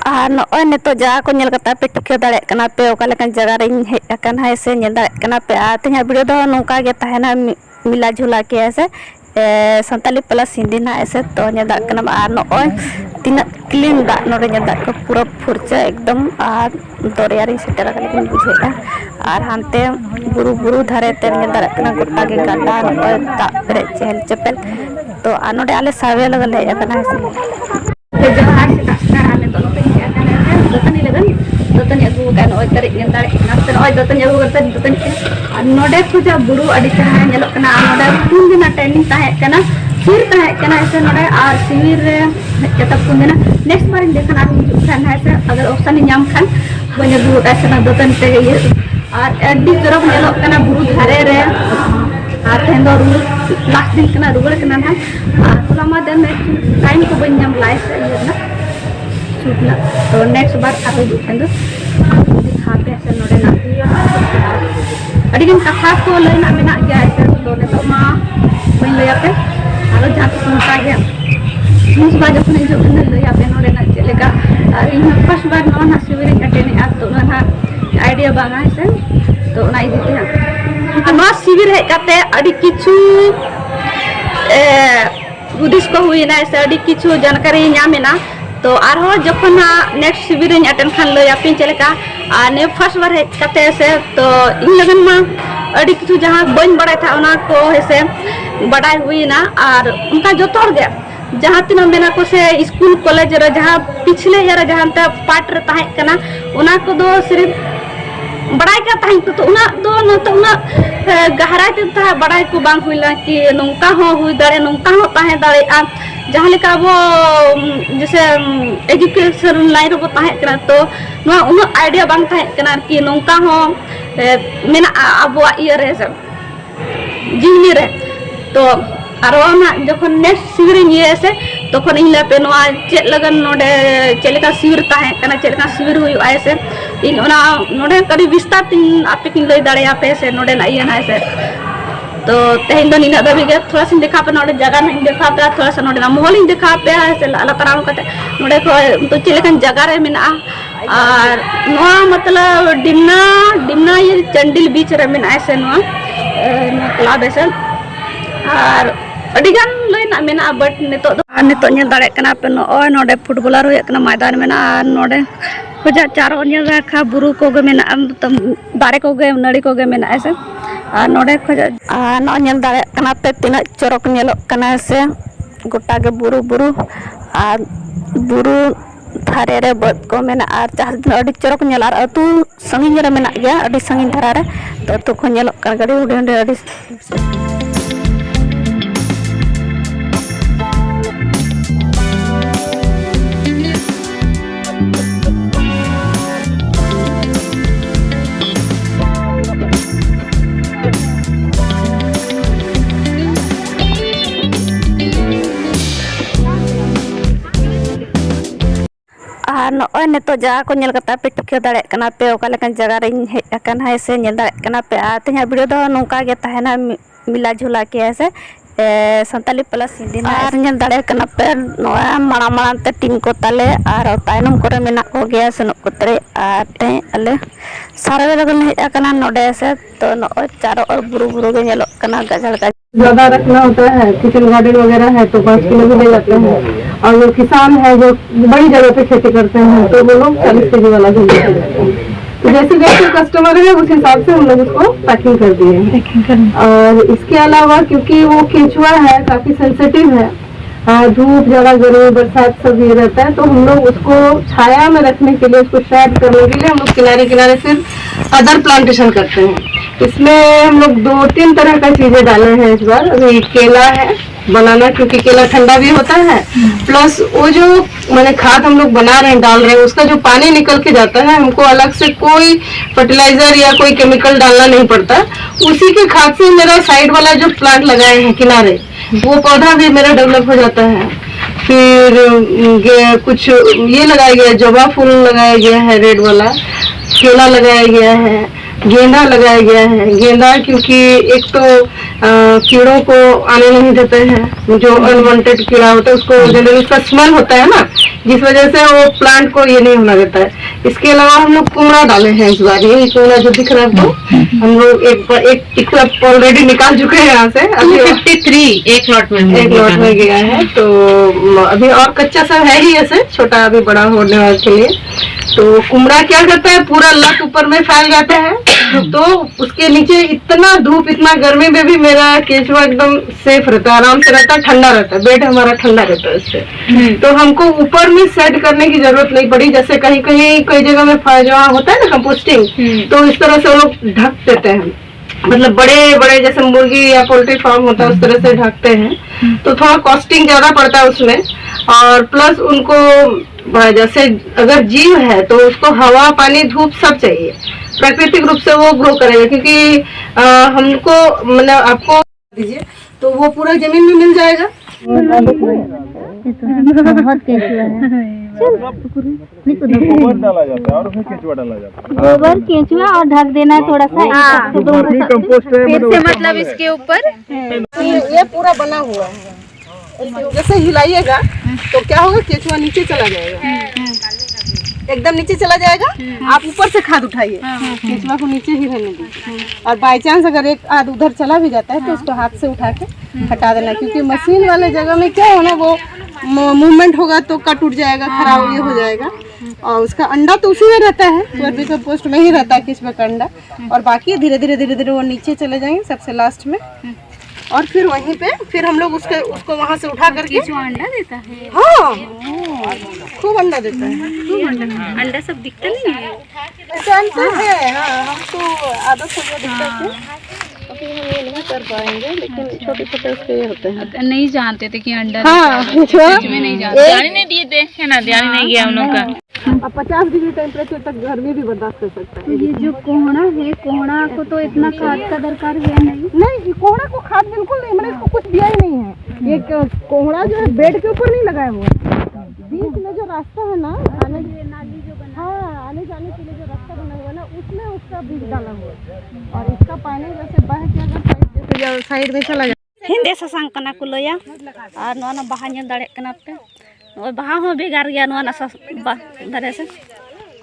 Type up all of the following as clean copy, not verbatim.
नॉय नितो जहाँ को नेल कता पे ठिका दाड़े कना पे ओका लेकन जगह रे हेज अकन है से नेल दाड़े कना पे तेहा वीडियो दो नोका गे तहना मिला झुला के ऐसे संताली प्लस हिंदी ना ऐसे तो नेल दाड़े कना आ नॉय तीना क्लीन दा नोरे नेल दाड़े को पूरा फुरचा एकदम आ दरिया रे सेटर लेकिन बुझेगा और हानते बुरु बुरु धरे ते नेल दाड़े कना गोटा गे गाडा नॉय दा पेरे चहल चपल तो आनोडे आले सावे लगल है अकना ऐसे जो हाथ से कास्कार आले तो दोतनी लगन दोतनी अगु गान ओय तरे नेल दाड़े नाते ओय दोतनी अगु करते दोतनी नोडे को जा बुरु अडी चहा नेलो कना नोडे पुन दिना ट्रेनिंग ताहे कना फिर ताहे कना ऐसे नोडे और शिविर रे जता पुन दिना नेक्स्ट बार देखना हिजु खान है से अगर ऑप्शन नाम खान बने बुरु ऐसे ना दोतनी ते ये और अडी तरफ नेलो कना बुरु धारे रे और तेंदो लास्ट दिन कना रुगड़ कना ना तुलामा देन टाइम को बन नाम लाइफ ये ना सुटला तो नेक्स्ट बार आगे दुकान दिखाते हैं नोडे ना अडिगन कथा को लेना मेना गया ऐसे तो ने तो मा बन ले आते आलो जहां तक सुनता गया उस बार जब ने जो ले आते नोडे ना चलेगा इन फर्स्ट बार नो ना शिविर अटेंड आ तो ना आइडिया बांगा ऐसे तो ना इदीते हैं नो शिविर है काते अडी किछु बुदिस को हुई ना ऐसे अडी किछु जानकारी नामेना तो आरो जखन नेक्स्ट शिविर अटेंड खान लो यापिन चलेका ने फर्स्ट बार है कते से तो इन लगन मा अडी किछु जहां बन बड़ा था उना को ऐसे बड़ा हुई ना और उनका जो तोड़ गया जहां तीन मेना को से स्कूल कॉलेज रे जहां पिछले यार जहां ता पार्ट रे ताहे कना उना को दो सिर्फ बड़ाई का ताहे तो उना दो न तो उना गहराई ते ता बड़ाई को बांग हुईला कि नोंका हो हुई दाड़े नोंका हो ताहे दाड़े आ जहाँ लेका वो जैसे एजुकेशन लाइन रो ताहे कना तो नो उन आइडिया बांग ताहे कना कि नोंका हो मेना अब ये रे जीवनी रे तो आरो ना जखन नेक्स्ट शिविर ये से तखन इन ले पे नोआ चेक लगन नोडे चलेका शिविर ताहे कना चलेका शिविर हुई ऐसे इन ओना नोडे कड़ी विस्तार तीन आपे किन लई दाड़े आपे से नोडे ना ये ना ऐसे तो तेहन दो निना दबी गे थोड़ा सा देखा पे नोडे जगह नहीं देखा पे थोड़ा सा नोडे ना मोहल देखा पे ऐसे लाला तराव कते नोडे को तो चलेकन जगह रे मेना और नोआ मतलब डिमना ये चंडिल बीच रे मेना ऐसे नोआ क्लब ऐसे और अडिगान लइना मेना बट नितो नेल दाड़े कना पे नोडे फुटबॉलर होय कना मैदान मेना नोडे खोजा चारो नेल रखा बुरु को गे मेना दारे को गे नड़ी को गे मेना ऐसे और नोडे खोजा नो नेल दाड़े कना पे तिना चरक नेलो कना से गोटा गे बुरु बुरु और बुरु धारे रे बद को मेना और जहां अडी चरक नेल और अतु संगिन रे मेना गया अडी संगिन धारा रे तो अतु को नेलो कना गडी उडे अडी नॉय नितो जहाँ को नेल कता पे ठिका दाड़े कना पे ओका लेकन जगह रे हेज अकन है से नेल दाड़े कना पे तेहा वीडियो दो नोका गे तहना मिला झुला के ऐसे संताली प्लस हिंदी ना नेल दाड़े कना पे नोया माड़ा माड़ा ते टीम को ताले और तायनम करे मेना को गया सनो कोतरे और ते अले सारे लगन हेज अकना नोडे से तो नॉय चारों और बुरु बुरु गे नेलो कना गजल का ज्यादा रखना होता है किचन गार्डन वगैरह है तो 5 किलो भी ले जाते हैं और जो किसान है जो बड़ी जगह पे खेती करते हैं तो वो लोग 40 केजी वाला भी लेते हैं तो जैसे जैसे कस्टमर है उस हिसाब से हम लोग उसको पैकिंग कर दिए हैं। और इसके अलावा क्योंकि वो केचुआ है काफी सेंसिटिव है धूप ज्यादा गर्मी बरसात सब ये रहता है तो हम लोग उसको छाया में रखने के लिए उसको शेड करने के लिए हम लोग किनारे किनारे सिर्फ अदर प्लांटेशन करते हैं। इसमें हम लोग 2-3 तरह का चीजें डाले हैं इस बार। अभी केला है बनाना क्योंकि केला ठंडा भी होता है प्लस वो जो मैंने खाद हम लोग बना रहे हैं डाल रहे हैं उसका जो पानी निकल के जाता है हमको अलग से कोई फर्टिलाइजर या कोई केमिकल डालना नहीं पड़ता। उसी के खाद से मेरा साइड वाला जो प्लांट लगाए हैं किनारे वो पौधा भी मेरा डेवलप हो जाता है। फिर कुछ ये लगाया गया जवा फूल लगाया गया है रेड वाला, केला लगाया गया है, गेंदा लगाया गया है। गेंदा क्योंकि एक तो कीड़ों को आने नहीं देते हैं, जो अनवांटेड कीड़ा होता है उसको जनरली उसका स्मेल होता है ना, जिस वजह से वो प्लांट को ये नहीं होना देता है। इसके अलावा हम लोग कुमड़ा डाले हैं इस बार, ये कुमड़ा जो दिख रहा है तो हम लोग एक ऑलरेडी निकाल चुके हैं यहाँ से। अभी 53 एक लॉट में गया है, तो अभी और कच्चा सब है ही ऐसे छोटा, अभी बड़ा होने वाले के लिए। तो कुमड़ा क्या करता है, पूरा लट ऊपर में फैल जाता है, तो उसके नीचे इतना धूप इतना गर्मी में भी मेरा केचुआ एकदम सेफ रहता है, आराम से रहता है, ठंडा रहता है, बेड हमारा ठंडा रहता है उससे। तो हमको ऊपर में सेट करने की जरूरत नहीं पड़ी, जैसे कहीं कहीं कई जगह में जो होता है ना कंपोस्टिंग, तो इस तरह से वो लोग ढक देते हैं, मतलब बड़े बड़े जैसे मुर्गी या पोल्ट्री फार्म होता है उस तरह से ढकते हैं, तो थोड़ा कॉस्टिंग ज्यादा पड़ता है उसमें। और प्लस उनको जैसे अगर जीव है तो उसको हवा पानी धूप सब चाहिए, प्राकृतिक रूप से वो ग्रो करेगा, क्योंकि हमको मतलब आपको दीजिए तो वो पूरा जमीन में मिल जाएगा। बहुत केचुआ है। गोबर डाला जाता है और उसमें केचुआ डाला जाता है। गोबर केचुआ और ढक देना है थोड़ा सा, कंपोस्ट है मतलब इसके ऊपर ये पूरा बना हुआ है, जैसे हिलाइएगा तो क्या होगा, केचुआ नीचे चला जाएगा, एकदम नीचे चला जाएगा। आप ऊपर से खाद उठाइए, केचुआ को नीचे ही रहने दीजिए, और बाई चांस अगर एक आध उधर चला भी जाता है तो उसको हाथ से उठा के हटा देना, क्योंकि मशीन वाले जगह में क्या होना, वो मूवमेंट होगा तो कट उठ जाएगा, खराब ये हो जाएगा। और उसका अंडा तो उसी में रहता है, वर्मी कंपोस्ट में ही रहता है केचुआ का अंडा, और बाकी धीरे धीरे वो नीचे चले जाएंगे सबसे लास्ट में, और फिर वहीं पे फिर हम लोग उसको वहाँ से उठा करके अंडा देता है। हाँ, खूब अंडा देता है। अंडा सब दिखता नहीं है, जानते हैं। हाँ, हमको आदत हो गया दिखता है, अभी हम ये नहीं कर पाएंगे, लेकिन छोटे छोटे उसके ये होते हैं। नहीं जानते थे कि अंडा। हाँ, नहीं जानते, ध्यान नहीं दिए थे, है ना, ध्यान नहीं गया हम लोग का। अब 50 डिग्री टेम्परेचर तक गर्मी भी बर्दाश्त कर सकता है। ये जो कोहड़ा है, कोहड़ा को तो इतना खाद का दरकार है नहीं, कोहड़ा को खाद बिल्कुल नहीं, मैंने इसको कुछ दिया ही नहीं है। ये कोहड़ा जो है बेड के ऊपर नहीं लगाया हुआ है, बीच में जो रास्ता है ना, आने जाने के लिए जो रास्ता बना हुआ है ना, उसमें उसका बीज डाला हुआ है, और इसका पानी जैसे बह के अगर साइड में चला जाए। हिंदे ससांग कना को लया और नोना बाहा ᱧᱮᱞ दाड़े कना पे और बाहा हो बेगार गया नोना सस धरे से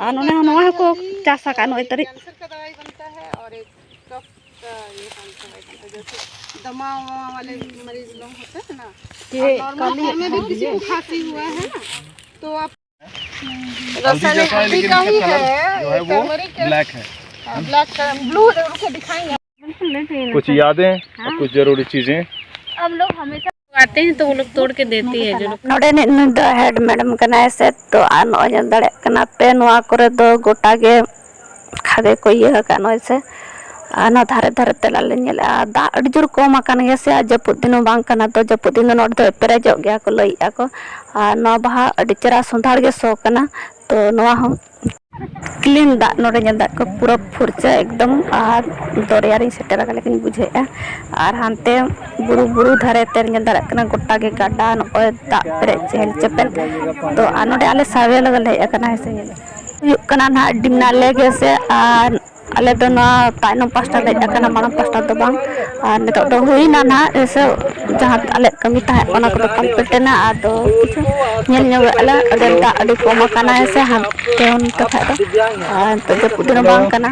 और नोने नोआ को चासा का नोय तरी का दवाई बनता है, और एक कफ का ये बनता है, जैसे दमा वाले मरीज लोग होते हैं ना, ये नॉर्मल में भी किसी को खांसी हुआ है ना, तो आप रासायनिक हल्दी का ही है, जो है वो ब्लैक है, ब्लू उनको दिखाएंगे। कुछ यादें और कुछ जरूरी चीजें हम लोग हमेशा आते हैं तो वो लोग तोड़ के देती है जो लोग। नोडे ने द हेड मैडम कना से तो आ नो ᱧᱮᱞ दाड़े कना पे नोआ करे दो गोटा गे खादे को ये कानो से आना धारे धारे तेलाले ᱧᱮᱞᱟ दा अड़ी जोर कम आकान गे से जपुद दिन बांग कना तो जपुद दिन नोड दो पेरेजो गया को लइया को आ नो बाहा अड़ी चरा सुंधार गे सो कना, तो नोआ हम क्लीन दा नोडे ᱧᱮᱞ दा को पूरा फुरचा एकदम आ दरिया रे सेटर का लेकिन बुझेआ और हानते बुरु बुरु धारे तेर ᱧᱮᱞ दाड़ा कना गोटा गे गाडा नोय दा पेरे चहल चपेल, तो आ नोडे आले सावे लगल है कना है से ᱧᱮल हुयुक कना ना डिमना लेगे से आ आले दो ना ताइनो पास्टा ले कना माना पास्टा तो बांग और नितो तो हुईना ना ऐसे जहां आले कमी ता ओना को कंप्लीट ना आ तो ᱧᱮᱞ ᱧᱚᱜ आला अदर दा अडी कोमा कना ऐसे हम तेन तो था तो जब दिन बांग कना।